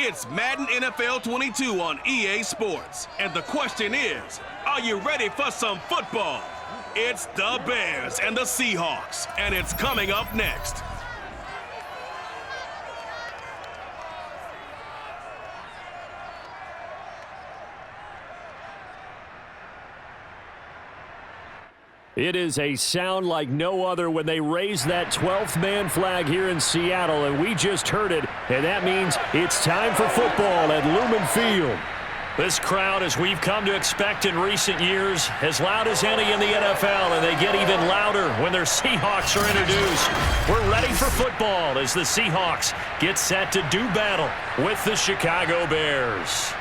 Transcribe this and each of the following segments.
It's Madden NFL 22 on EA Sports. And the question is, are you ready for some football? It's the Bears and the Seahawks, and it's coming up next. It is a sound like no other when they raise that 12th man flag here in Seattle, and we just heard it, and that means it's time for football at Lumen Field. This crowd, as we've come to expect in recent years, as loud as any in the NFL, and they get even louder when their Seahawks are introduced. We're ready for football as the Seahawks get set to do battle with the Chicago Bears.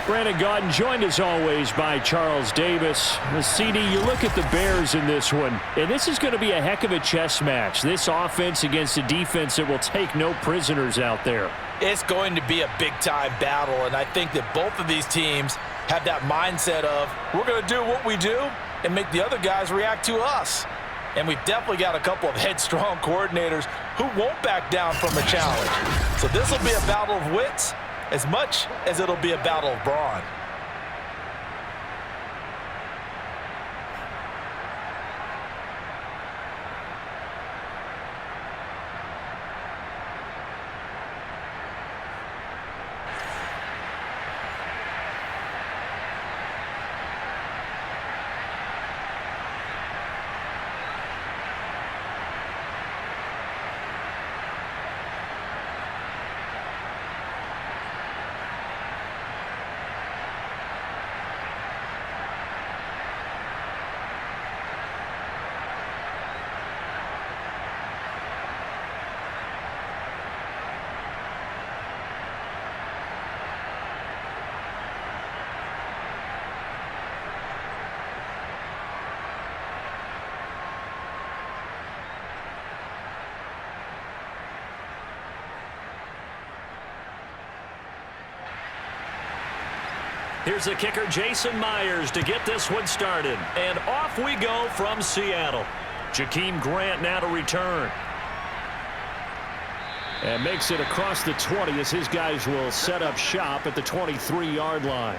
Brandon Gaudin joined as always by Charles Davis. CD, you look at the Bears in this one, and this is going to be a heck of a chess match. This offense against a defense that will take no prisoners out there. It's going to be a big-time battle, and I think that both of these teams have that mindset of, we're going to do what we do and make the other guys react to us. And we've definitely got a couple of headstrong coordinators who won't back down from a challenge. So this will be a battle of wits as much as it'll be a battle of brawn. Here's the kicker, Jason Myers, to get this one started. And off we go from Seattle. Jakeem Grant now to return. And makes it across the 20 as his guys will set up shop at the 23-yard line.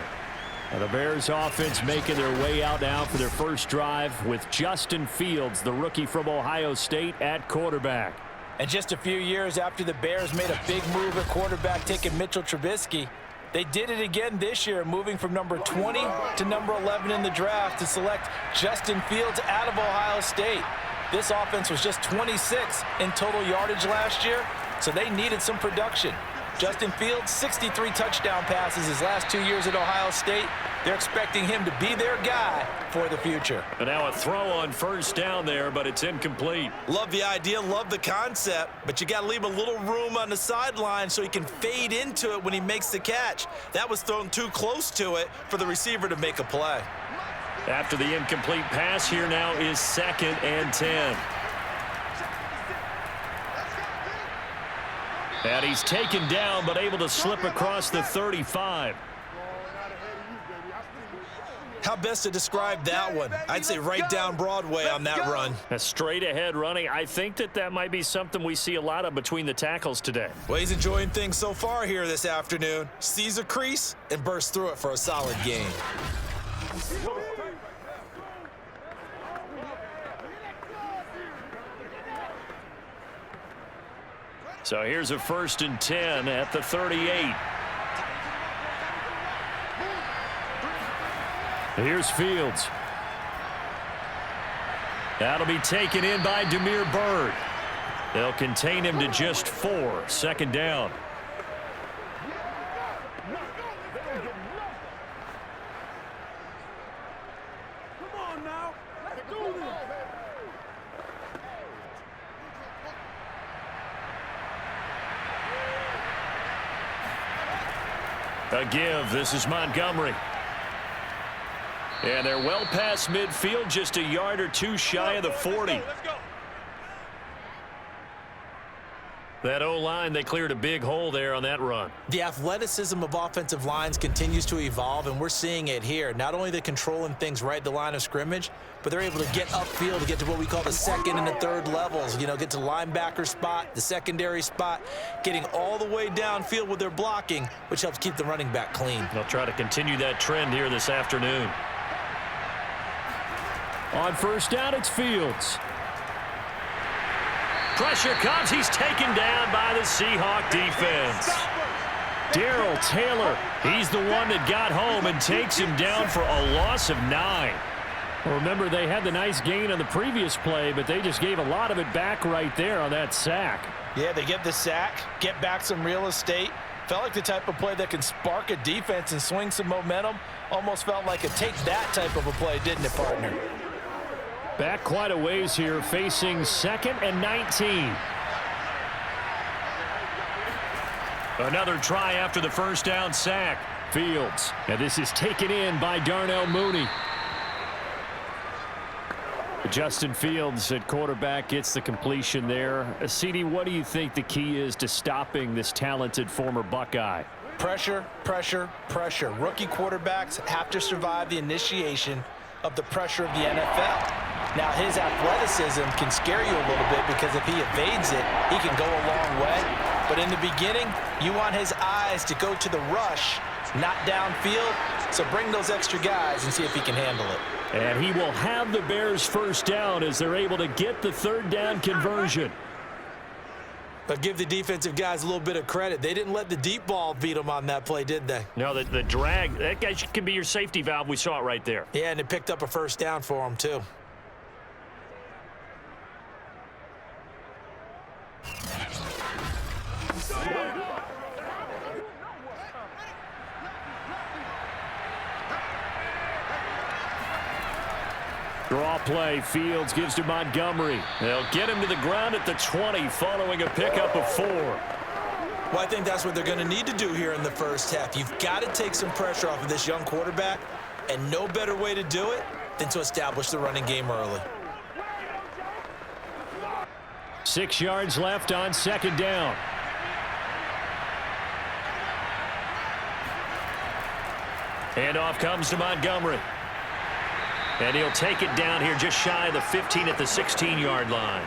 And the Bears offense making their way out now for their first drive with Justin Fields, the rookie from Ohio State, at quarterback. And just a few years after the Bears made a big move at quarterback, taking Mitchell Trubisky, they did it again this year, moving from number 20 to number 11 in the draft to select Justin Fields out of Ohio State. This offense was just 26 in total yardage last year, so they needed some production. Justin Fields, 63 touchdown passes his last 2 years at Ohio State. They're expecting him to be their guy for the future. And now a throw on first down there, but it's incomplete. Love the idea, love the concept, but you got to leave a little room on the sideline so he can fade into it when he makes the catch. That was thrown too close to it for the receiver to make a play. After the incomplete pass, here now is 2nd and 10. And he's taken down, but able to slip across the 35. How best to describe that one? I'd say right down Broadway on that run. A straight ahead running. I think that might be something we see a lot of between the tackles today. Well, he's enjoying things so far here this afternoon. Sees a crease and bursts through it for a solid gain. So here's a 1st and 10 at the 38. Here's Fields. That'll be taken in by Damiere Byrd. They'll contain him to just 4. 2nd down. Come on now. Let's do this. A give. This is Montgomery. And they're well past midfield, just a yard or two shy of the 40. Let's go. That O-line, they cleared a big hole there on that run. The athleticism of offensive lines continues to evolve, and we're seeing it here. Not only they're controlling things right at the line of scrimmage, but they're able to get upfield to get to what we call the second and the third levels. You know, get to the linebacker spot, the secondary spot, getting all the way downfield with their blocking, which helps keep the running back clean. They'll try to continue that trend here this afternoon. On first down, it's Fields. Pressure comes. He's taken down by the Seahawk defense. Darrell Taylor, he's the one that got home and takes him down for a loss of 9. Remember, they had the nice gain on the previous play, but they just gave a lot of it back right there on that sack. Yeah, they get the sack, get back some real estate. Felt like the type of play that can spark a defense and swing some momentum. Almost felt like a take-that type of a play, didn't it, partner? Back quite a ways here, facing 2nd and 19. Another try after the first down sack. Fields. And this is taken in by Darnell Mooney. Justin Fields at quarterback gets the completion there. CD, what do you think the key is to stopping this talented former Buckeye? Pressure, pressure, pressure. Rookie quarterbacks have to survive the initiation of the pressure of the NFL. Now, his athleticism can scare you a little bit because if he evades it, he can go a long way. But in the beginning, you want his eyes to go to the rush, not downfield. So bring those extra guys and see if he can handle it. And he will have the Bears first down as they're able to get the third down conversion. But give the defensive guys a little bit of credit. They didn't let the deep ball beat them on that play, did they? No, the drag, that guy can be your safety valve. We saw it right there. Yeah, and it picked up a first down for him, too. Draw play. Fields gives to Montgomery. They'll get him to the ground at the 20 following a pickup of 4. Well, I think that's what they're going to need to do here in the first half. You've got to take some pressure off of this young quarterback, and no better way to do it than to establish the running game early. 6 yards left on second down. Handoff comes to Montgomery. And he'll take it down here just shy of the 15 at the 16-yard line.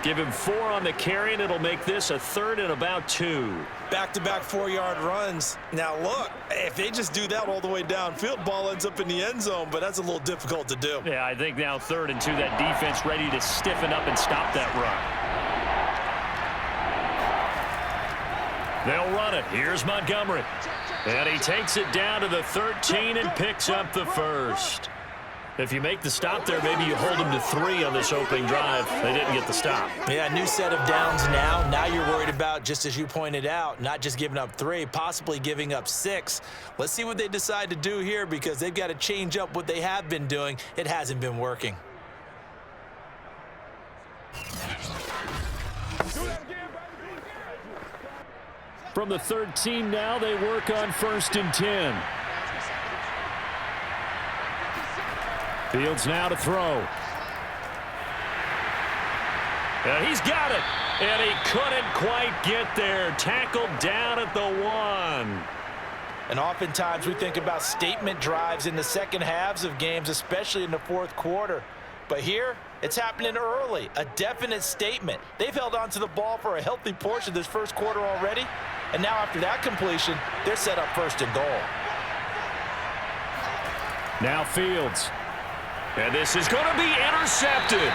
Give him 4 on the carry, and it'll make this a 3rd and about 2. Back-to-back 4-yard runs. Now, look, if they just do that all the way downfield, ball ends up in the end zone, but that's a little difficult to do. Yeah, I think now 3rd and 2, that defense ready to stiffen up and stop that run. They'll run it. Here's Montgomery. And he takes it down to the 13 and picks up the first. If you make the stop there, maybe you hold them to 3 on this opening drive. They didn't get the stop. Yeah, new set of downs now. Now you're worried about, just as you pointed out, not just giving up 3, possibly giving up 6. Let's see what they decide to do here because they've got to change up what they have been doing. It hasn't been working. From the 13 now, they work on 1st and 10. Fields now to throw. And he's got it. And he couldn't quite get there. Tackled down at the 1. And oftentimes we think about statement drives in the second halves of games, especially in the fourth quarter. But here, it's happening early. A definite statement. They've held on to the ball for a healthy portion of this first quarter already. And now after that completion, they're set up 1st and goal. Now Fields. And this is going to be intercepted.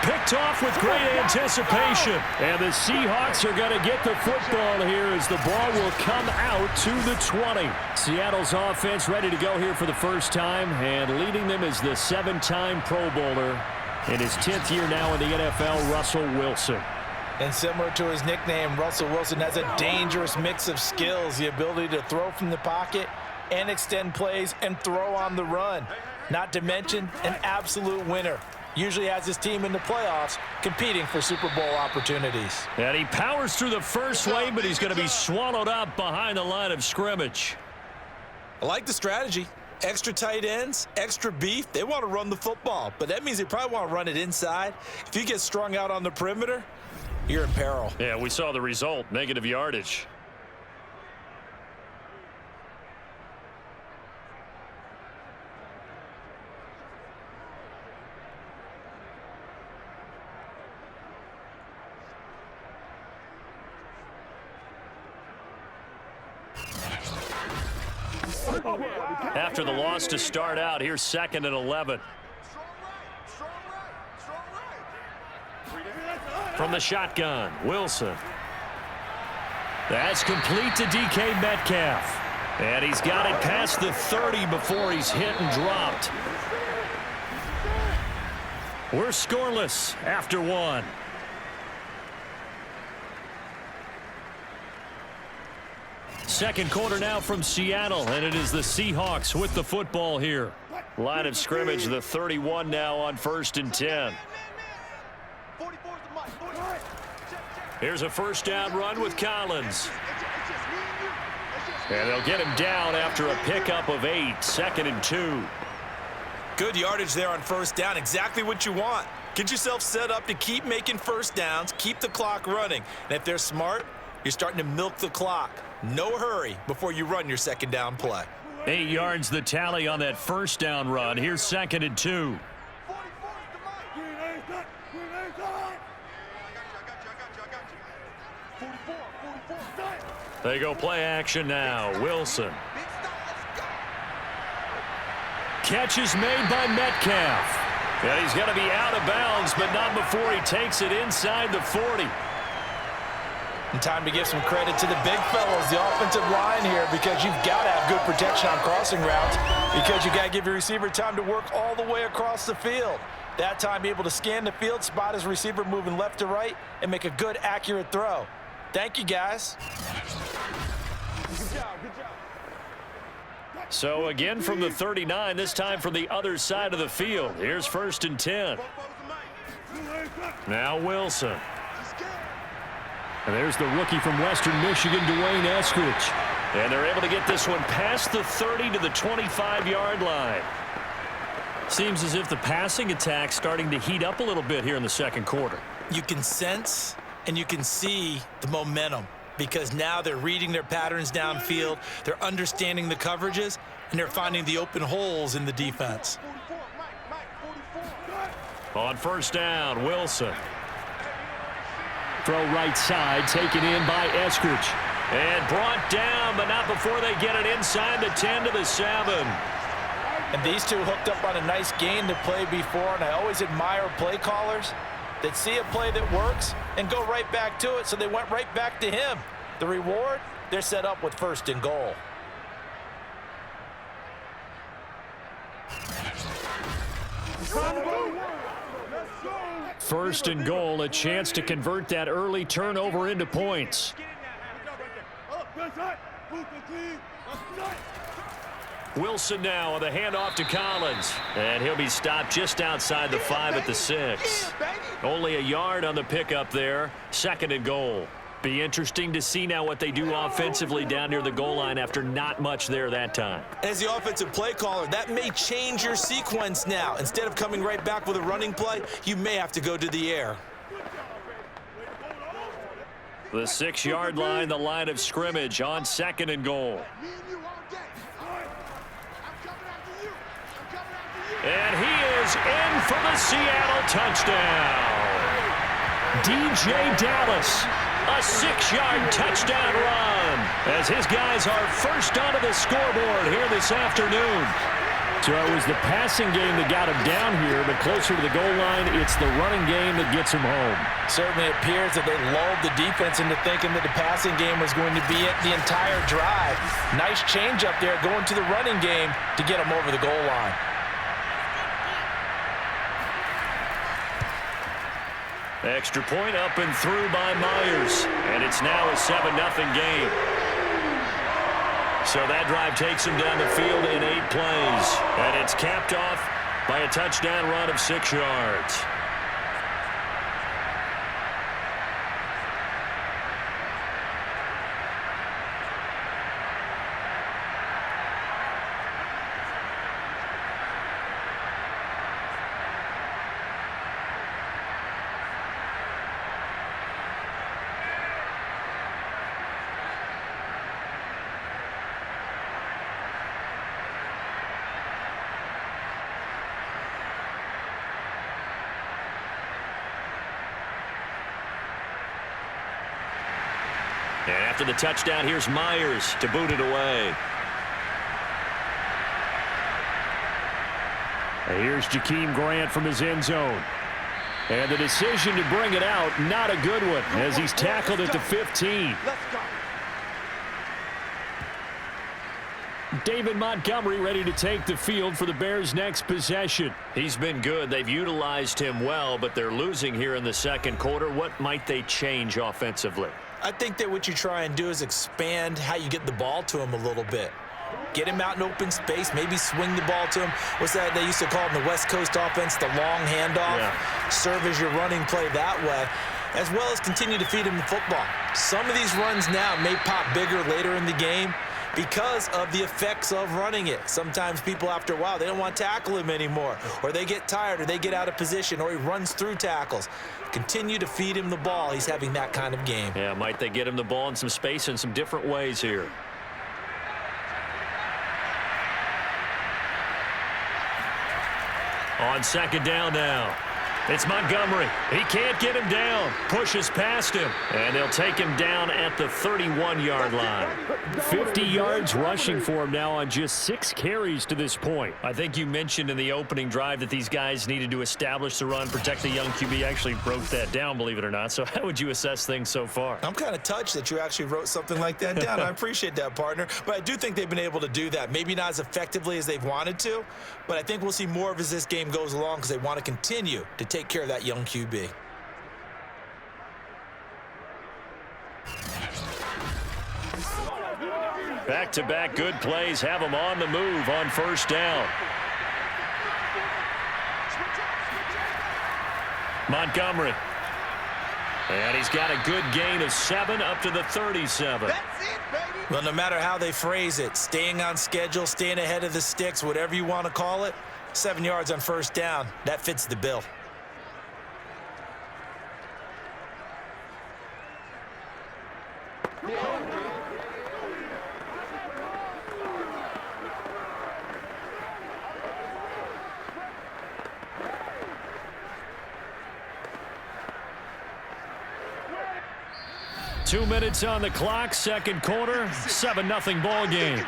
Picked off with great anticipation. And the Seahawks are going to get the football here as the ball will come out to the 20. Seattle's offense ready to go here for the first time. And leading them is the 7-time Pro Bowler. In his 10th year now in the NFL, Russell Wilson. And similar to his nickname, Russell Wilson has a dangerous mix of skills. The ability to throw from the pocket and extend plays and throw on the run. Not to mention an absolute winner. Usually has his team in the playoffs competing for Super Bowl opportunities. And he powers through the first lane, but he's going to be swallowed up behind the line of scrimmage. I like the strategy. Extra tight ends, extra beef. They want to run the football, but that means they probably want to run it inside. If you get strung out on the perimeter, you're in peril. Yeah, we saw the result, negative yardage. After the loss to start out, here's 2nd and 11. From the shotgun, Wilson. That's complete to DK Metcalf. And he's got it past the 30 before he's hit and dropped. We're scoreless after 1. Second quarter now from Seattle, and it is the Seahawks with the football here. Line of scrimmage, the 31 now on 1st and 10. Here's a first down run with Collins. And they'll get him down after a pickup of 8, 2nd and 2. Good yardage there on first down, exactly what you want. Get yourself set up to keep making first downs, keep the clock running. And if they're smart, you're starting to milk the clock. No hurry before you run your second down play. 8 yards the tally on that first down run. Here's 2nd and 2. They go play action now. Wilson. Catch is made by Metcalf. And he's going to be out of bounds, but not before he takes it inside the 40. And time to give some credit to the big fellows, the offensive line here, because you've got to have good protection on crossing routes, because you got to give your receiver time to work all the way across the field. That time, be able to scan the field, spot his receiver moving left to right, and make a good, accurate throw. Thank you, guys. Good job, good job. So again from the 39, this time from the other side of the field. Here's 1st and 10. Now Wilson. And there's the rookie from Western Michigan, Dwayne Eskridge. And they're able to get this one past the 30 to the 25-yard line. Seems as if the passing attack's starting to heat up a little bit here in the second quarter. You can sense and you can see the momentum, because now they're reading their patterns downfield, they're understanding the coverages, and they're finding the open holes in the defense. On first down, Wilson. Throw right side, taken in by Eskridge. And brought down, but not before they get it inside the 10 to the 7. And these two hooked up on a nice gain to play before, and I always admire play callers that see a play that works and go right back to it, so they went right back to him. The reward, they're set up with 1st and goal. First and goal, a chance to convert that early turnover into points. Wilson now with a handoff to Collins. And he'll be stopped just outside the 5 at the 6. Only a yard on the pickup there. 2nd and goal. Be interesting to see now what they do offensively down near the goal line after not much there that time. As the offensive play caller, that may change your sequence now. Instead of coming right back with a running play, you may have to go to the air. The 6-yard line, the line of scrimmage on 2nd and goal. And he is in for the Seattle touchdown. DJ Dallas, a 6-yard touchdown run, as his guys are first onto the scoreboard here this afternoon. So it was the passing game that got him down here, but closer to the goal line, it's the running game that gets him home. Certainly appears that they lulled the defense into thinking that the passing game was going to be it the entire drive. Nice change up there going to the running game to get him over the goal line. Extra point up and through by Myers. And it's now a 7-0 game. So that drive takes him down the field in 8 plays. And it's capped off by a touchdown run of 6 yards. And after the touchdown, here's Myers to boot it away. And here's Jakeem Grant from his end zone. And the decision to bring it out, not a good one, as he's tackled at the 15. David Montgomery ready to take the field for the Bears' next possession. He's been good. They've utilized him well, but they're losing here in the second quarter. What might they change offensively? I think that what you try and do is expand how you get the ball to him a little bit. Get him out in open space, maybe swing the ball to him. What's that they used to call in the West Coast offense, the long handoff? Yeah. Serve as your running play that way, as well as continue to feed him the football. Some of these runs now may pop bigger later in the game because of the effects of running it. Sometimes people, after a while, they don't want to tackle him anymore, or they get tired, or they get out of position, or he runs through tackles. Continue to feed him the ball. He's having that kind of game. Yeah, might they get him the ball in some space in some different ways here. On second down now. It's Montgomery. He can't get him down. Pushes past him. And they'll take him down at the 31-yard line. 50 yards rushing for him now on just 6 carries to this point. I think you mentioned in the opening drive that these guys needed to establish the run, protect the young QB. Actually wrote that down, believe it or not. So how would you assess things so far? I'm kind of touched that you actually wrote something like that down. I appreciate that, partner. But I do think they've been able to do that. Maybe not as effectively as they've wanted to, but I think we'll see more of as this game goes along because they want to continue to take care of that young QB. Back-to-back good plays have him on the move on first down. Montgomery. And he's got a good gain of 7 up to the 37. Well, no matter how they phrase it, staying on schedule, staying ahead of the sticks, whatever you want to call it, 7 yards on first down, that fits the bill. Two minutes on the clock, second quarter, 7-0 ball game.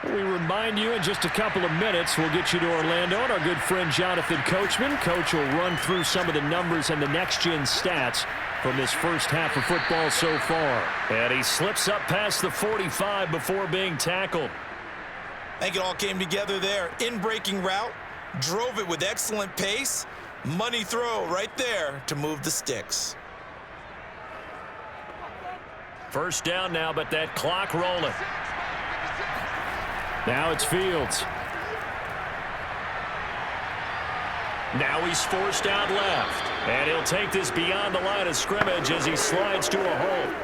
We remind you in just a couple of minutes, we'll get you to Orlando and our good friend Jonathan Coachman. Coach will run through some of the numbers and the next-gen stats from this first half of football so far. And he slips up past the 45 before being tackled. I think it all came together there. In-breaking route, drove it with excellent pace. Money throw right there to move the sticks. First down now, but that clock rolling. Now it's Fields. Now he's forced out left. And he'll take this beyond the line of scrimmage as he slides to a hole.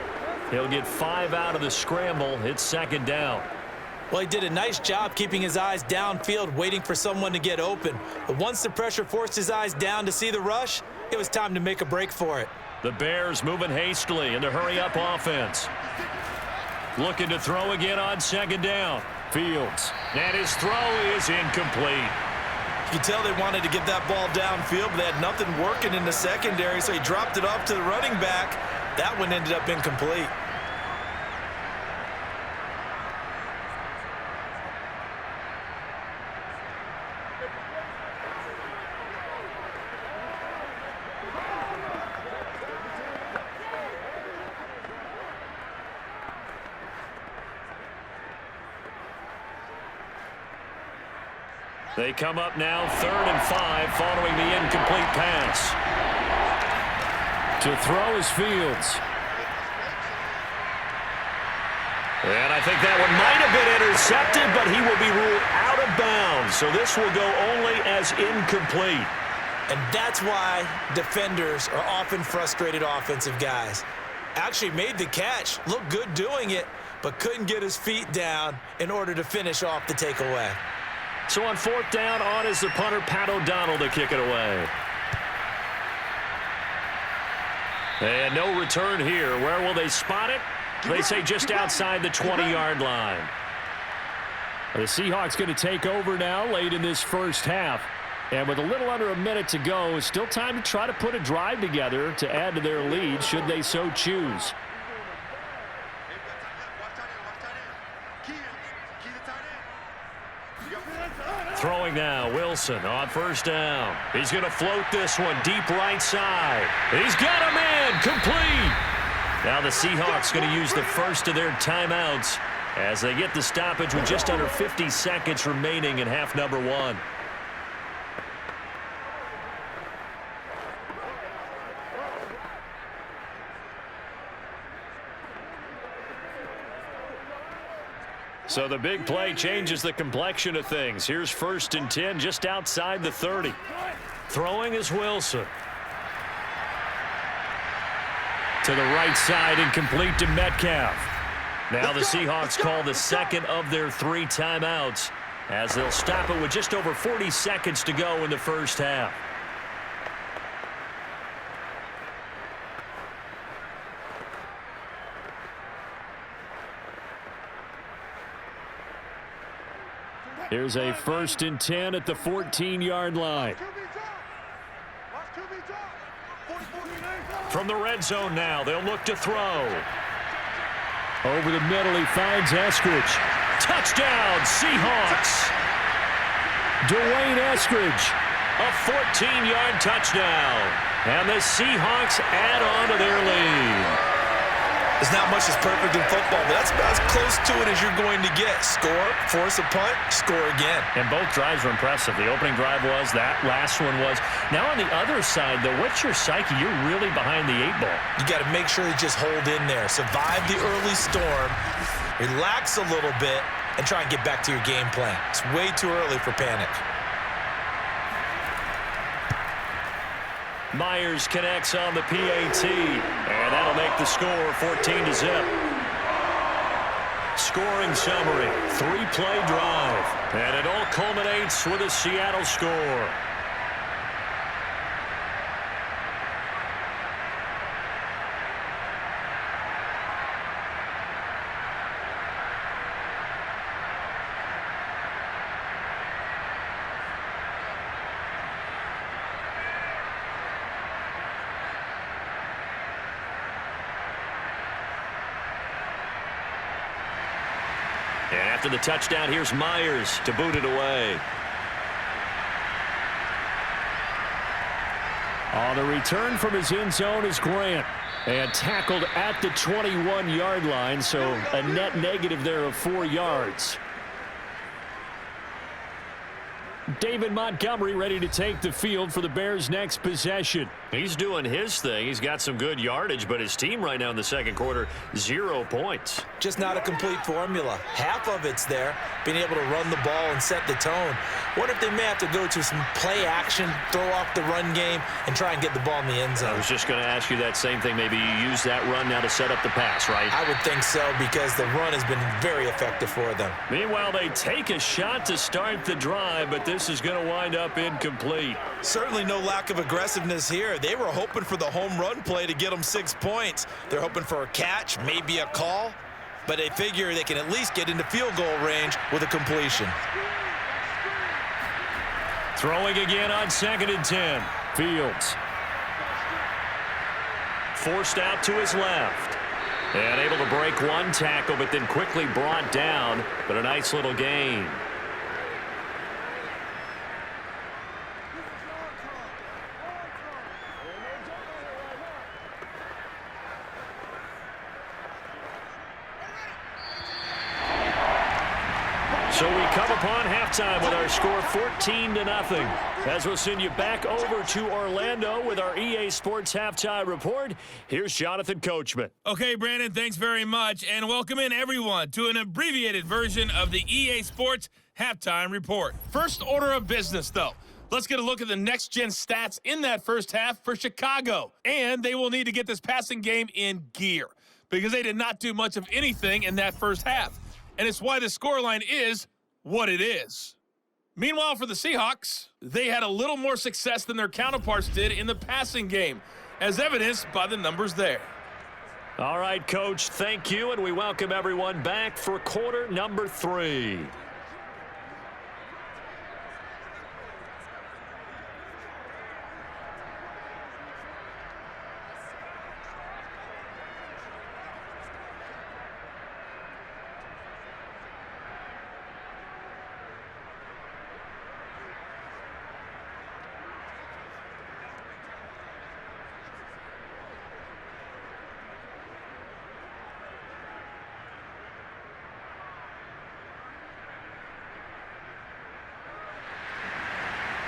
He'll get 5 out of the scramble. It's second down. Well, he did a nice job keeping his eyes downfield, waiting for someone to get open. But once the pressure forced his eyes down to see the rush, it was time to make a break for it. The Bears moving hastily in the hurry-up offense. Looking to throw again on second down. Fields. And his throw is incomplete. You can tell they wanted to get that ball downfield, but they had nothing working in the secondary, so he dropped it off to the running back. That one ended up incomplete. They come up now 3rd and 5 following the incomplete pass. To throw is Fields. And I think that one might have been intercepted, but he will be ruled out of bounds. So this will go only as incomplete. And that's why defenders are often frustrated offensive guys. Actually made the catch, looked good doing it, but couldn't get his feet down in order to finish off the takeaway. So on 4th down, on is the punter, Pat O'Donnell, to kick it away. And no return here. Where will they spot it? They say just outside the 20-yard line. The Seahawks going to take over now late in this first half. And with a little under a minute to go, still time to try to put a drive together to add to their lead should they so choose. Throwing now, Wilson on first down. He's going to float this one deep right side. He's got a man complete. Now the Seahawks going to use the first of their timeouts as they get the stoppage with just under 50 seconds remaining in half number one. So the big play changes the complexion of things. Here's 1st and 10 just outside the 30. Throwing is Wilson. To the right side and complete to Metcalf. Now the Seahawks call the second of their 3 timeouts as they'll stop it with just over 40 seconds to go in the first half. Here's a 1st and 10 at the 14-yard line. From the red zone now, they'll look to throw. Over the middle, he finds Eskridge. Touchdown, Seahawks! Dwayne Eskridge, a 14-yard touchdown. And the Seahawks add on to their lead. There's not much that's perfect in football, but that's about as close to it as you're going to get. Score, force a punt, score again. And both drives were impressive. The opening drive was, that last one was. Now on the other side, though, what's your psyche? You're really behind the 8 ball. You got to make sure you just hold in there. Survive the early storm, relax a little bit, and try and get back to your game plan. It's way too early for panic. Myers connects on the PAT, and that'll make the score 14-0. Scoring summary, 3-play drive, and it all culminates with a Seattle score. And after the touchdown, here's Myers to boot it away. On the return from his end zone is Grant. And tackled at the 21-yard line, so a net negative there of 4 yards. David Montgomery ready to take the field for the Bears' next possession. He's doing his thing. He's got some good yardage, but his team right now in the second quarter, 0 points. Just not a complete formula. Half of it's there, being able to run the ball and set the tone. What if they may have to go to some play action, throw off the run game, and try and get the ball in the end zone? I was just going to ask you that same thing. Maybe you use that run now to set up the pass, right? I would think so, because the run has been very effective for them. Meanwhile, they take a shot to start the drive, but this is going to wind up incomplete. Certainly no lack of aggressiveness here. They were hoping for the home run play to get them 6 points. They're hoping for a catch, maybe a call, but they figure they can at least get into field goal range with a completion. Throwing again on 2nd and 10. Fields. Forced out to his left. And able to break one tackle, but then quickly brought down. But a nice little gain. So we come upon halftime with our score 14-0. As we'll send you back over to Orlando with our EA Sports Halftime Report, here's Jonathan Coachman. Okay, Brandon, thanks very much, and welcome in everyone to an abbreviated version of the EA Sports Halftime Report. First order of business, though. Let's get a look at the next-gen stats in that first half for Chicago. And they will need to get this passing game in gear because they did not do much of anything in that first half. And it's why the scoreline is what it is. Meanwhile, for the Seahawks, they had a little more success than their counterparts did in the passing game, as evidenced by the numbers there. All right, Coach, thank you, and we welcome everyone back for quarter number 3.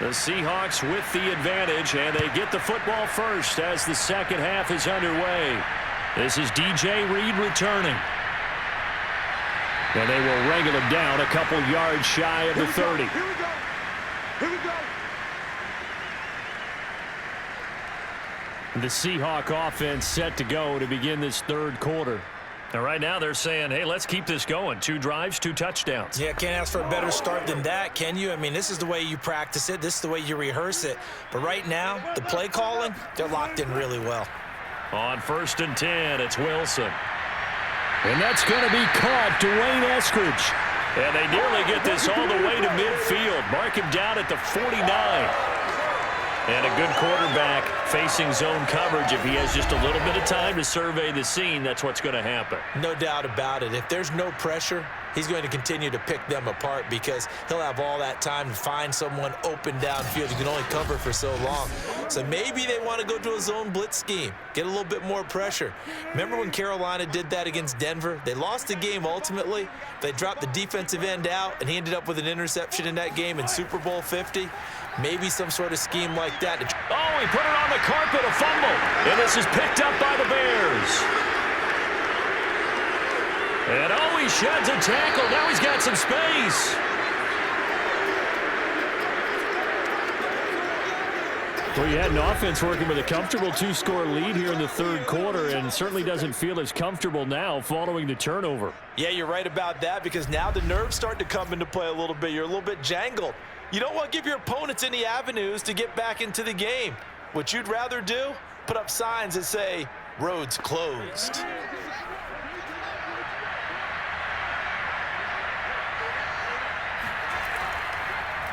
The Seahawks with the advantage, and they get the football first as the second half is underway. This is DJ Reed returning. And they will wrangle him down a couple yards shy of the 30. Here we go. Here we go. The Seahawk offense set to go to begin this third quarter. And right now they're saying, hey, let's keep this going. 2 drives, 2 touchdowns. Yeah, can't ask for a better start than that, can you? I mean, this is the way you practice it. This is the way you rehearse it. But right now, the play calling, they're locked in really well. On 1st and 10, it's Wilson. And that's going to be caught, Dwayne Eskridge. And they nearly get this all the way to midfield. Mark him down at the 49. And a good quarterback facing zone coverage. If he has just a little bit of time to survey the scene, that's what's going to happen. No doubt about it. If there's no pressure, he's going to continue to pick them apart because he'll have all that time to find someone open downfield. You can only cover for so long. So maybe they want to go to a zone blitz scheme, get a little bit more pressure. Remember when Carolina did that against Denver? They lost the game ultimately. They dropped the defensive end out, and he ended up with an interception in that game in Super Bowl 50. Maybe some sort of scheme like that. Oh, he put it on the carpet, a fumble. And this is picked up by the Bears. And oh, he sheds a tackle. Now he's got some space. Well, you had an offense working with a comfortable 2-score lead here in the third quarter, and certainly doesn't feel as comfortable now following the turnover. Yeah, you're right about that because now the nerves start to come into play a little bit. You're a little bit jangled. You don't want to give your opponents any avenues to get back into the game. What you'd rather do, put up signs that say, roads closed.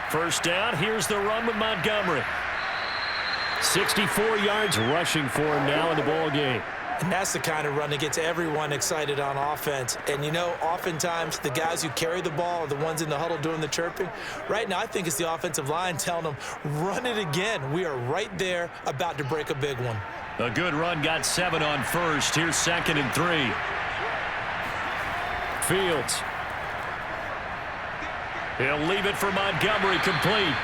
First down, here's the run with Montgomery. 64 yards rushing for him now in the ball game. And that's the kind of run that gets everyone excited on offense. And, you know, oftentimes the guys who carry the ball are the ones in the huddle doing the chirping. Right now, I think it's the offensive line telling them, run it again. We are right there about to break a big one. A good run, got 7 on first. Here's 2nd and 3. Fields. He'll leave it for Montgomery, complete.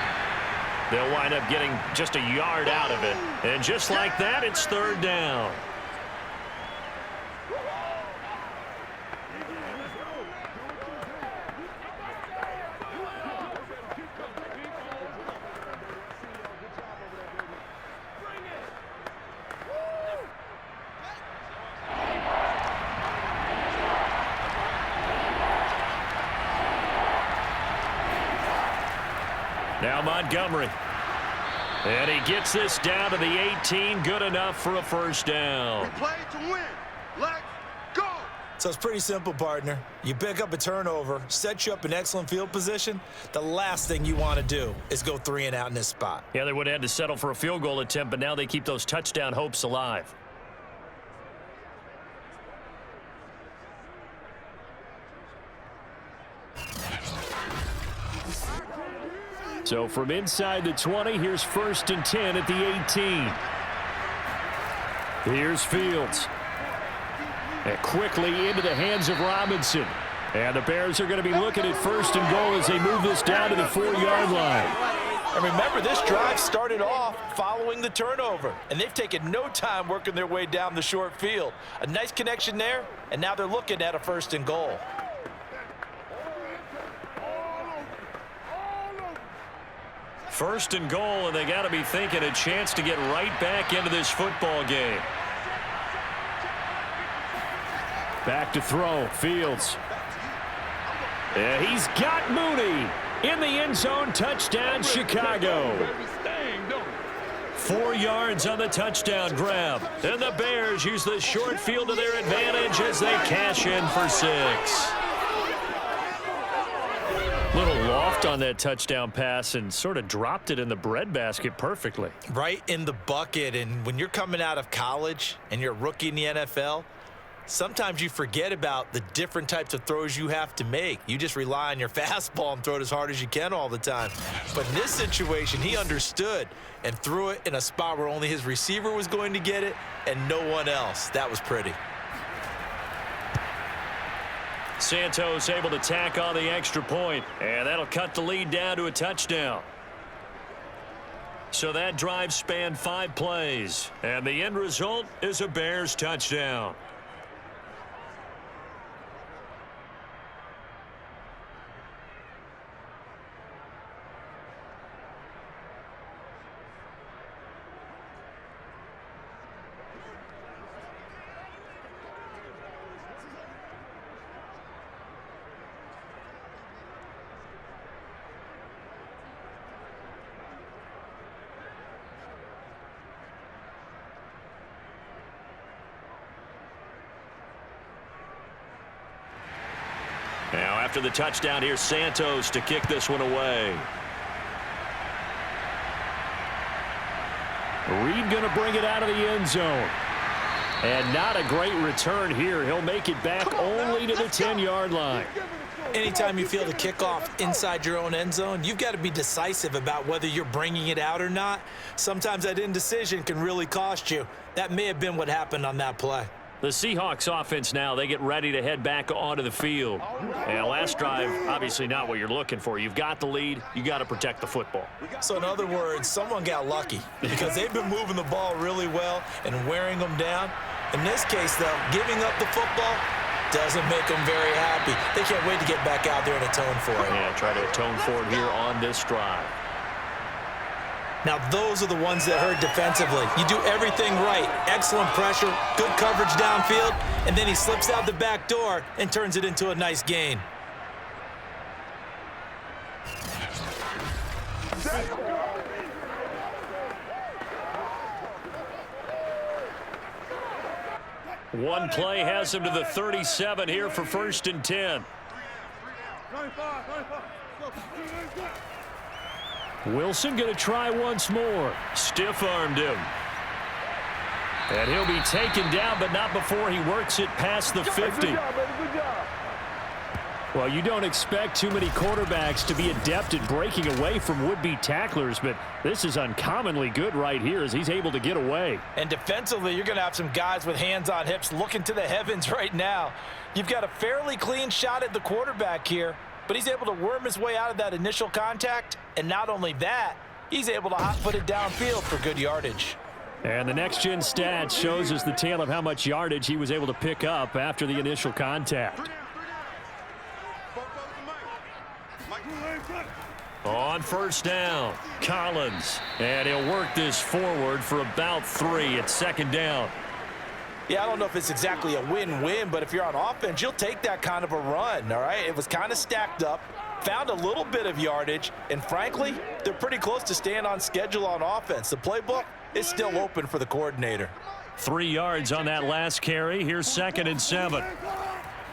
They'll wind up getting just a yard out of it. And just like that, it's 3rd down. Now Montgomery. And he gets this down to the 18. Good enough for a first down. We play to win. Let's go. So it's pretty simple, partner. You pick up a turnover, set you up in excellent field position. The last thing you want to do is go 3 and out in this spot. Yeah, they would have had to settle for a field goal attempt, but now they keep those touchdown hopes alive. So from inside the 20, here's 1st and 10 at the 18. Here's Fields. And quickly into the hands of Robinson. And the Bears are going to be looking at 1st and goal as they move this down to the 4-yard line. And remember, this drive started off following the turnover. And they've taken no time working their way down the short field. A nice connection there, and now they're looking at a 1st and goal. First and goal, and they got to be thinking a chance to get right back into this football game. Back to throw, Fields. Yeah, he's got Mooney in the end zone. Touchdown, Chicago. 4 yards on the touchdown grab. And the Bears use the short field to their advantage as they cash in for 6. Little loft on that touchdown pass and sort of dropped it in the breadbasket perfectly. Right in the bucket. And when you're coming out of college and you're a rookie in the NFL, sometimes you forget about the different types of throws you have to make. You just rely on your fastball and throw it as hard as you can all the time. But in this situation, he understood and threw it in a spot where only his receiver was going to get it and no one else. That was pretty. Santos able to tack on the extra point, and that'll cut the lead down to a touchdown. So that drive spanned 5 plays, and the end result is a Bears touchdown. Now, after the touchdown, here's Santos to kick this one away. Reed going to bring it out of the end zone. And not a great return here. He'll make it back only to the 10-yard line. Anytime you feel the kickoff inside your own end zone, you've got to be decisive about whether you're bringing it out or not. Sometimes that indecision can really cost you. That may have been what happened on that play. The Seahawks offense now, they get ready to head back onto the field. And last drive, obviously not what you're looking for. You've got the lead. You got to protect the football. So in other words, someone got lucky because they've been moving the ball really well and wearing them down. In this case, though, giving up the football doesn't make them very happy. They can't wait to get back out there and atone for it. Yeah, try to atone for it here on this drive. Now, those are the ones that hurt defensively. You do everything right. Excellent pressure, good coverage downfield, and then he slips out the back door and turns it into a nice gain. One play has him to the 37 here for 1st and 10. Wilson going to try once more. Stiff-armed him. And he'll be taken down, but not before he works it past the 50. Well, you don't expect too many quarterbacks to be adept at breaking away from would-be tacklers, but this is uncommonly good right here as he's able to get away. And defensively, you're going to have some guys with hands on hips looking to the heavens right now. You've got a fairly clean shot at the quarterback here, but he's able to worm his way out of that initial contact. And not only that, he's able to hot-foot it downfield for good yardage. And the next-gen stat shows us the tale of how much yardage he was able to pick up after the initial contact. On 1st down, Collins. And he'll work this forward for about 3 at 2nd down. Yeah, I don't know if it's exactly a win-win, but if you're on offense, you'll take that kind of a run, all right? It was kind of stacked up, found a little bit of yardage, and frankly, they're pretty close to staying on schedule on offense. The playbook is still open for the coordinator. 3 yards on that last carry. Here's 2nd and 7.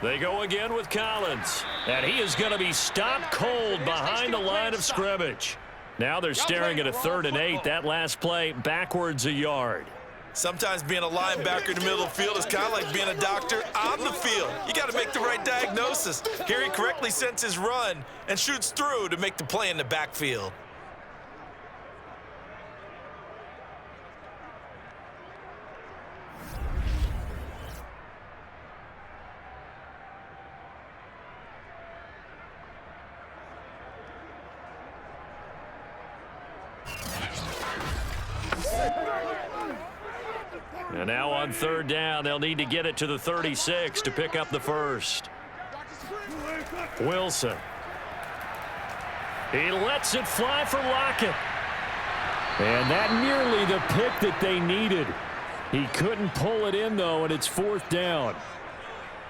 They go again with Collins, and he is going to be stopped cold behind the line of scrimmage. Now they're staring at a 3rd and 8. That last play backwards a yard. Sometimes being a linebacker in the middle of the field is kind of like being a doctor on the field. You got to make the right diagnosis. Here he correctly sends his run and shoots through to make the play in the backfield. And now on 3rd down, they'll need to get it to the 36 to pick up the first. Wilson. He lets it fly for Lockett. And that nearly the pick that they needed. He couldn't pull it in, though, and it's 4th down.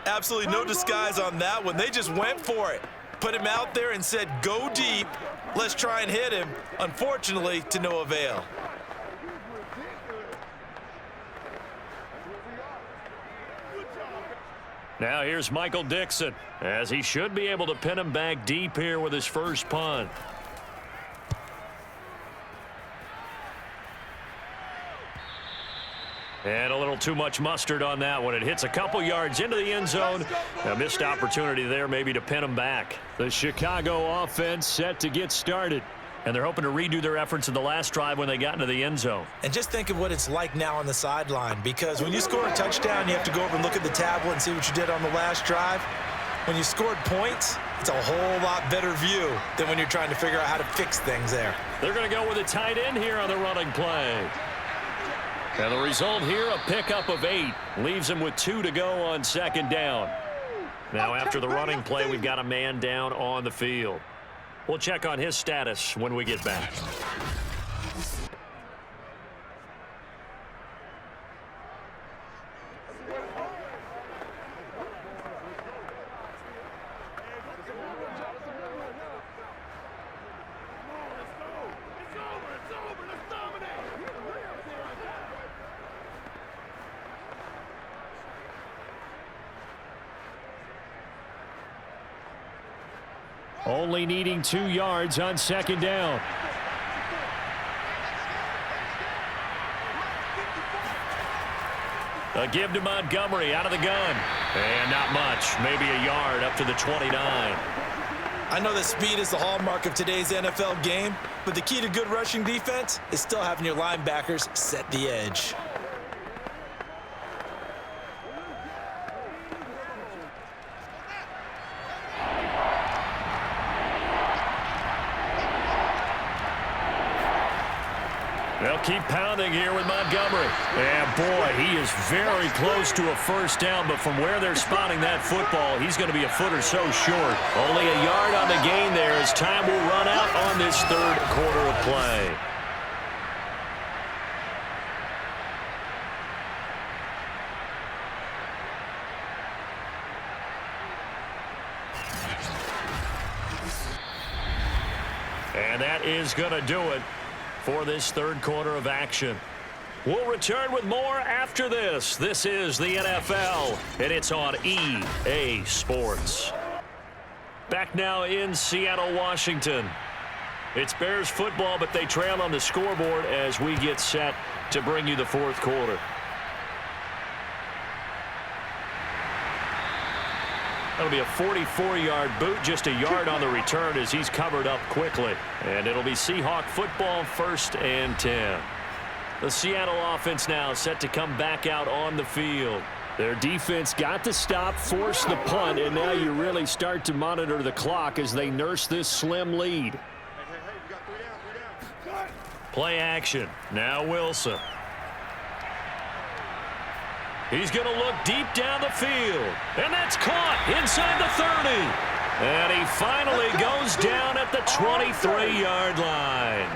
Absolutely no disguise on that one. They just went for it. Put him out there and said, go deep. Let's try and hit him. Unfortunately, to no avail. Now here's Michael Dixon, as he should be able to pin him back deep here with his first punt. And a little too much mustard on that one. It hits a couple yards into the end zone. A missed opportunity there maybe to pin him back. The Chicago offense set to get started. And they're hoping to redo their efforts in the last drive when they got into the end zone. And just think of what it's like now on the sideline, because when you score a touchdown, you have to go over and look at the tablet and see what you did on the last drive. When you scored points, it's a whole lot better view than when you're trying to figure out how to fix things there. They're going to go with a tight end here on the running play. And the result here, a pickup of 8. Leaves him with 2 to go on second down. Now after the running play, we've got a man down on the field. We'll check on his status when we get back. Only needing 2 yards on second down. A give to Montgomery out of the gun. And not much. Maybe a yard up to the 29. I know that speed is the hallmark of today's NFL game, but the key to good rushing defense is still having your linebackers set the edge. They'll keep pounding here with Montgomery. And, boy, he is very close to a first down, but from where they're spotting that football, he's going to be a foot or so short. Only a yard on the gain there as time will run out on this third quarter of play. And that is going to do it for this third quarter of action. We'll return with more after this. This is the NFL, and it's on EA Sports. Back now in Seattle, Washington. It's Bears football, but they trail on the scoreboard as we get set to bring you the fourth quarter. That'll be a 44-yard boot, just a yard on the return as he's covered up quickly. And it'll be Seahawk football, 1st and 10. The Seattle offense now set to come back out on the field. Their defense got to stop, force the punt, and now you really start to monitor the clock as they nurse this slim lead. Play action. Now Wilson. He's going to look deep down the field. And that's caught inside the 30. And he finally goes down at the 23-yard line.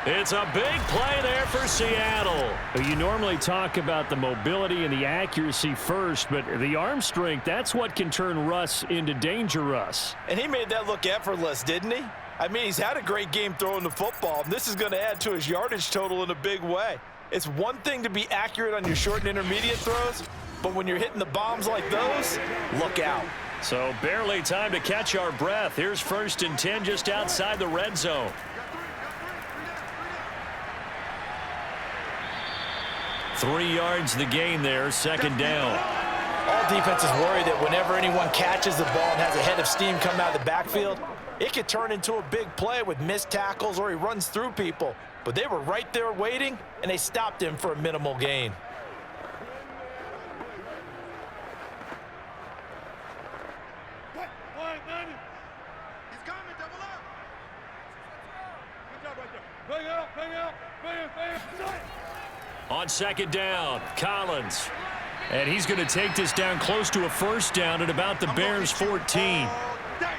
It's a big play there for Seattle. You normally talk about the mobility and the accuracy first, but the arm strength, that's what can turn Russ into danger Russ. And he made that look effortless, didn't he? I mean, he's had a great game throwing the football. And this is going to add to his yardage total in a big way. It's one thing to be accurate on your short and intermediate throws, but when you're hitting the bombs like those, look out. So barely time to catch our breath. Here's 1st and 10 just outside the red zone. Three yards the gain there, second down. All defenses worry that whenever anyone catches the ball and has a head of steam come out of the backfield, it could turn into a big play with missed tackles or he runs through people. But they were right there waiting, and they stopped him for a minimal gain. He's coming, double up. Good job right there. Bang out, bang out, bang, bang. On second down, Collins. And he's going to take this down close to a first down at about the Bears' 14.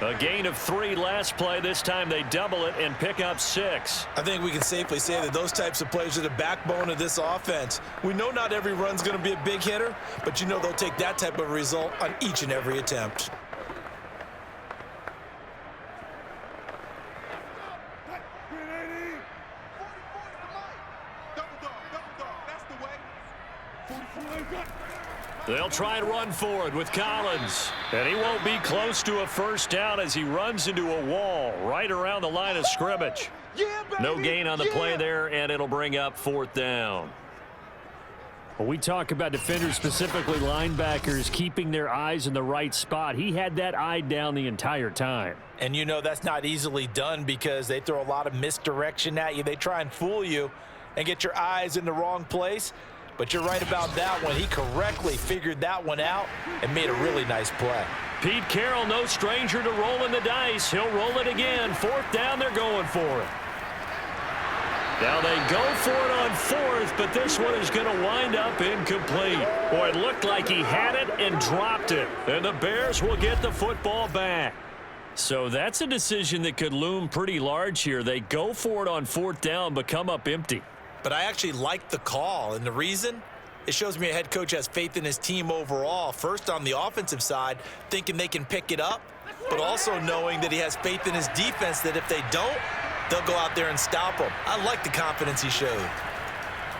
A gain of 3 last play. This time they double it and pick up 6. I think we can safely say that those types of plays are the backbone of this offense. We know not every run's going to be a big hitter, but you know they'll take that type of result on each and every attempt. They'll try and run for it with Collins. And he won't be close to a first down as he runs into a wall right around the line of scrimmage. No gain on the play there, and it'll bring up 4th down. Well, we talk about defenders, specifically linebackers, keeping their eyes in the right spot. He had that eye down the entire time. And you know that's not easily done because they throw a lot of misdirection at you. They try and fool you and get your eyes in the wrong place. But you're right about that one. He correctly figured that one out and made a really nice play. Pete Carroll, no stranger to rolling the dice. He'll roll it again. 4th down, they're going for it. Now they go for it on 4th, but this one is going to wind up incomplete. Boy, it looked like he had it and dropped it. And the Bears will get the football back. So that's a decision that could loom pretty large here. They go for it on 4th down, but come up empty. But I actually like the call, and the reason? It shows me a head coach has faith in his team overall. First, on the offensive side, thinking they can pick it up, but also knowing that he has faith in his defense that if they don't, they'll go out there and stop them. I like the confidence he showed.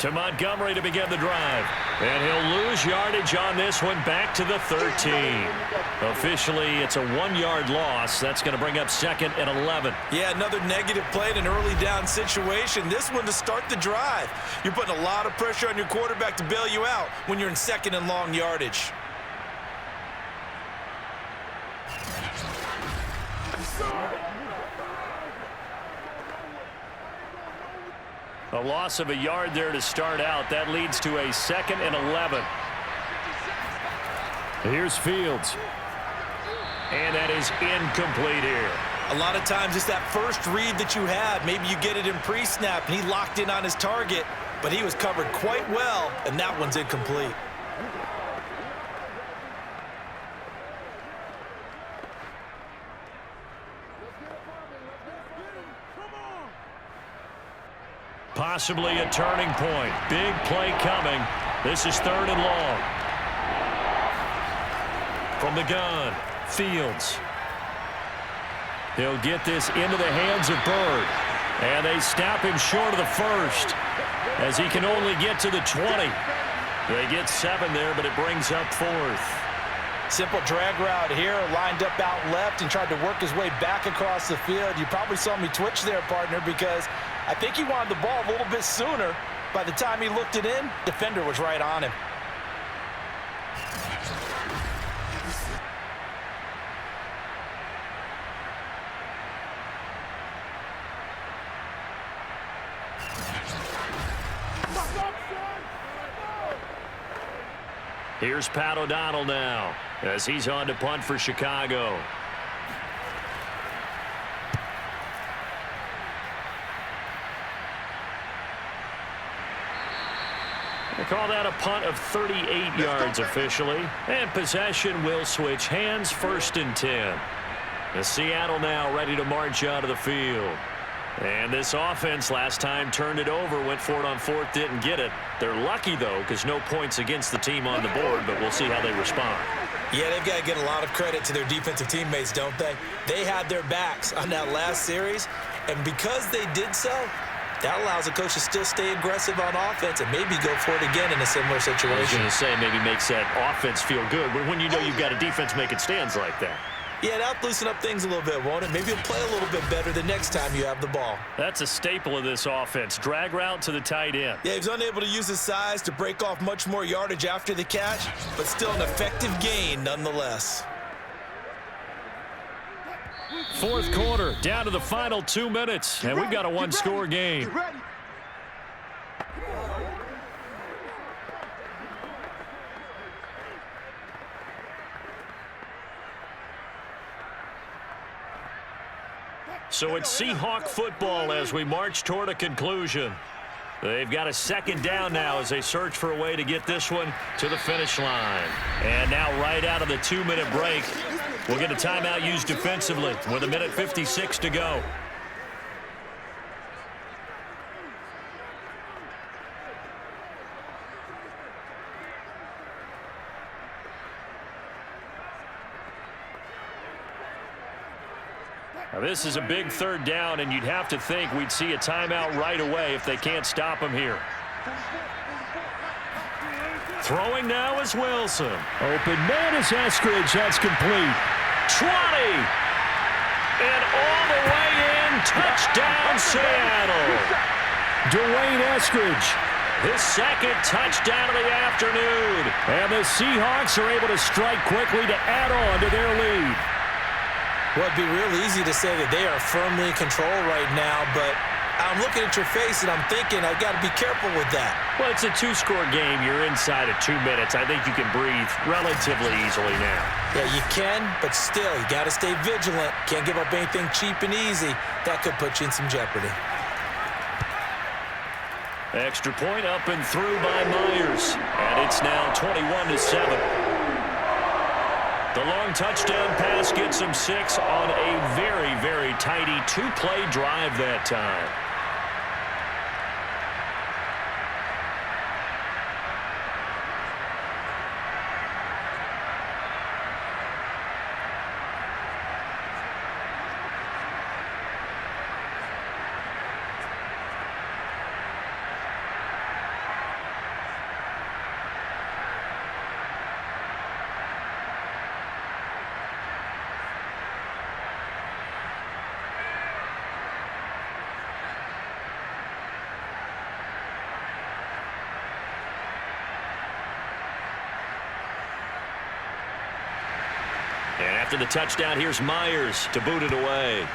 To Montgomery to begin the drive. And he'll lose yardage on this one back to the 13. Officially, it's a 1-yard loss. That's going to bring up 2nd and 11. Yeah, another negative play in an early down situation. This one to start the drive. You're putting a lot of pressure on your quarterback to bail you out when you're in 2nd and long yardage. A loss of a yard there to start out. That leads to a 2nd and 11. Here's Fields. And that is incomplete here. A lot of times it's that first read that you have. Maybe you get it in pre-snap, and he locked in on his target, but he was covered quite well, and that one's incomplete. Possibly a turning point. Big play coming. This is 3rd and long. From the gun, Fields. He'll get this into the hands of Bird. And they stop him short of the 1st as he can only get to the 20. They get 7 there, but it brings up 4th. Simple drag route here, lined up out left and tried to work his way back across the field. You probably saw me twitch there, partner, because I think he wanted the ball a little bit sooner. By the time he looked it in, defender was right on him. Here's Pat O'Donnell now as he's on to punt for Chicago. They call that a punt of 38 yards officially. And possession will switch hands, 1st and 10. The Seattle now ready to march out of the field. And this offense last time turned it over, went for it on 4th, didn't get it. They're lucky, though, because no points against the team on the board, but we'll see how they respond. Yeah, they've got to get a lot of credit to their defensive teammates, don't they? They had their backs on that last series, and because they did so, that allows the coach to still stay aggressive on offense and maybe go for it again in a similar situation. I was going to say maybe makes that offense feel good, but when you know you've got a defense making stands like that. Yeah, that'll loosen up things a little bit, won't it? Maybe you'll play a little bit better the next time you have the ball. That's a staple of this offense. Drag route to the tight end. Yeah, he was unable to use his size to break off much more yardage after the catch, but still an effective gain nonetheless. 4th quarter, down to the final 2 minutes, and we've got a 1-score game. So it's Seahawk football as we march toward a conclusion. They've got a 2nd down now as they search for a way to get this one to the finish line. And now right out of the 2-minute break, we'll get a timeout used defensively with 1:56 to go. Now this is a big 3rd down, and you'd have to think we'd see a timeout right away if they can't stop him here. Throwing now is Wilson. Open man is Eskridge. That's complete. 20. And all the way in. Touchdown, Seattle. Dwayne Eskridge. His second touchdown of the afternoon. And the Seahawks are able to strike quickly to add on to their lead. Well, it'd be real easy to say that they are firmly in control right now, but I'm looking at your face and I'm thinking I've got to be careful with that. Well, it's a two-score game. You're inside of 2 minutes. I think you can breathe relatively easily now. Yeah, you can, but still, you got to stay vigilant. Can't give up anything cheap and easy. That could put you in some jeopardy. Extra point up and through by Myers. And it's now 21-7. The long touchdown pass gets him 6 on a very, very tidy 2-play drive that time. And after the touchdown, here's Myers to boot it away.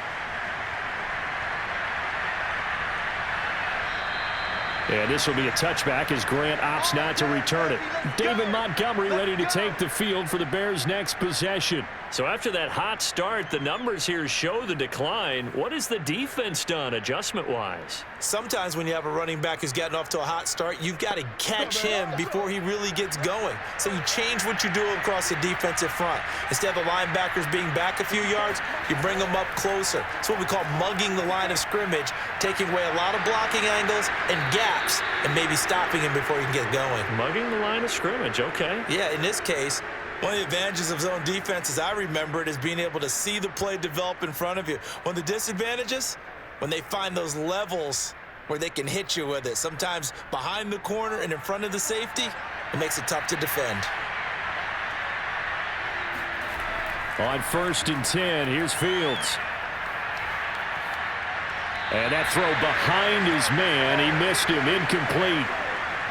And this will be a touchback as Grant opts not to return it. David Montgomery ready to take the field for the Bears' next possession. So after that hot start, the numbers here show the decline. What has the defense done adjustment-wise? Sometimes when you have a running back who's getting off to a hot start, you've got to catch him before he really gets going. So you change what you do across the defensive front. Instead of the linebackers being back a few yards, you bring them up closer. It's what we call mugging the line of scrimmage, taking away a lot of blocking angles and gaps and maybe stopping him before he can get going. Mugging the line of scrimmage, okay. Yeah, in this case, one of the advantages of zone defense, as I remember it, is being able to see the play develop in front of you. One of the disadvantages, when they find those levels where they can hit you with it, sometimes behind the corner and in front of the safety, it makes it tough to defend. On 1st and 10, here's Fields. And that throw behind his man, he missed him, incomplete.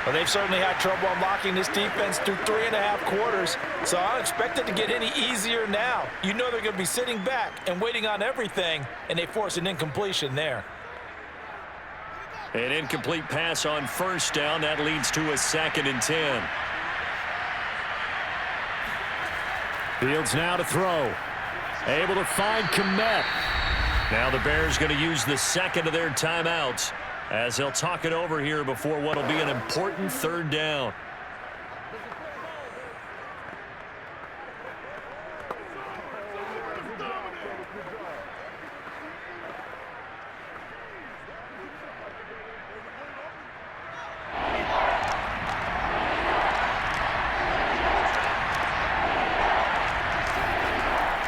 Well, they've certainly had trouble unlocking this defense through 3.5 quarters, so I don't expect it to get any easier now. You know they're going to be sitting back and waiting on everything, and they force an incompletion there. An incomplete pass on 1st down. That leads to a 2nd and 10. Fields now to throw. Able to find Kmet. Now the Bears going to use the 2nd of their timeouts as they'll talk it over here before what will be an important 3rd down.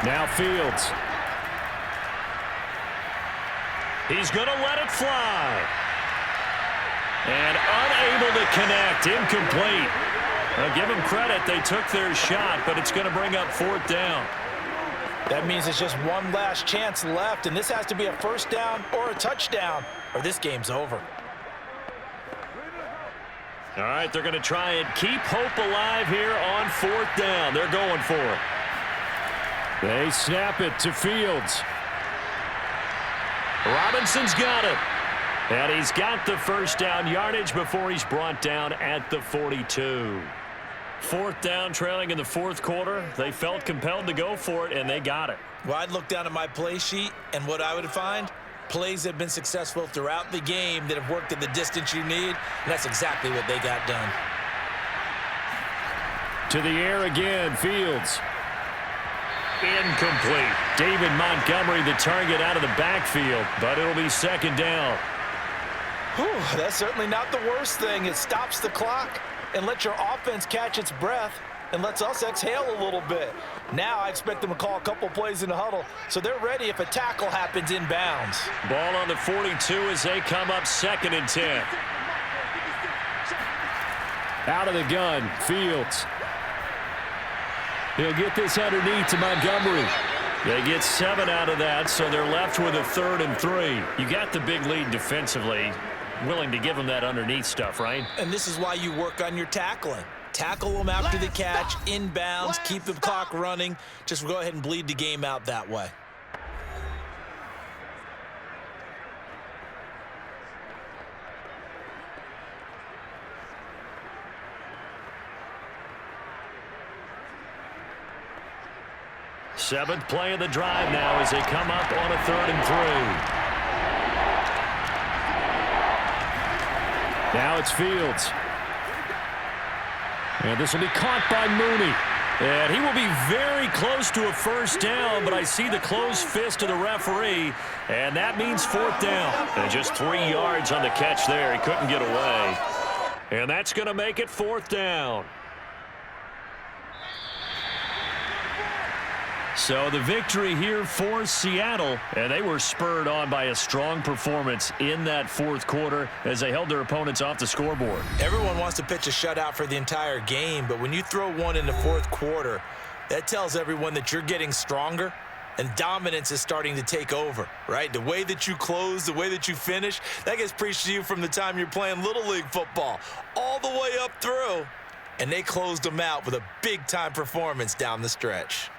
Now Fields. He's going to let it fly. And unable to connect. Incomplete. Now give them credit. They took their shot, but it's going to bring up 4th down. That means it's just one last chance left, and this has to be a 1st down or a touchdown, or this game's over. All right, they're going to try and keep hope alive here on 4th down. They're going for it. They snap it to Fields. Robinson's got it. And he's got the 1st down yardage before he's brought down at the 42. 4th down, trailing in the 4th quarter. They felt compelled to go for it, and they got it. Well, I'd look down at my play sheet, and what I would find, plays that have been successful throughout the game that have worked at the distance you need, and that's exactly what they got done. To the air again, Fields. Incomplete. David Montgomery, the target out of the backfield, but it'll be 2nd down. Whew, that's certainly not the worst thing. It stops the clock and lets your offense catch its breath and lets us exhale a little bit. Now I expect them to call a couple plays in the huddle, so they're ready if a tackle happens inbounds. Ball on the 42 as they come up 2nd and 10. Out of the gun, Fields. He'll get this underneath to Montgomery. They get 7 out of that, so they're left with a 3rd and 3. You got the big lead defensively. Willing to give them that underneath stuff, right? And this is why you work on your tackling. Tackle them after the catch, inbounds, keep the clock running. Just go ahead and bleed the game out that way. Seventh play of the drive now as they come up on a 3rd and 3. Now it's Fields. And this will be caught by Mooney. And he will be very close to a first down, but I see the closed fist of the referee, and that means 4th down. And just 3 yards on the catch there. He couldn't get away. And that's going to make it 4th down. So the victory here for Seattle, and they were spurred on by a strong performance in that 4th quarter as they held their opponents off the scoreboard. Everyone wants to pitch a shutout for the entire game, but when you throw one in the 4th quarter, that tells everyone that you're getting stronger and dominance is starting to take over, right? The way that you close, the way that you finish, that gets preached to you from the time you're playing Little League football all the way up through, and they closed them out with a big-time performance down the stretch.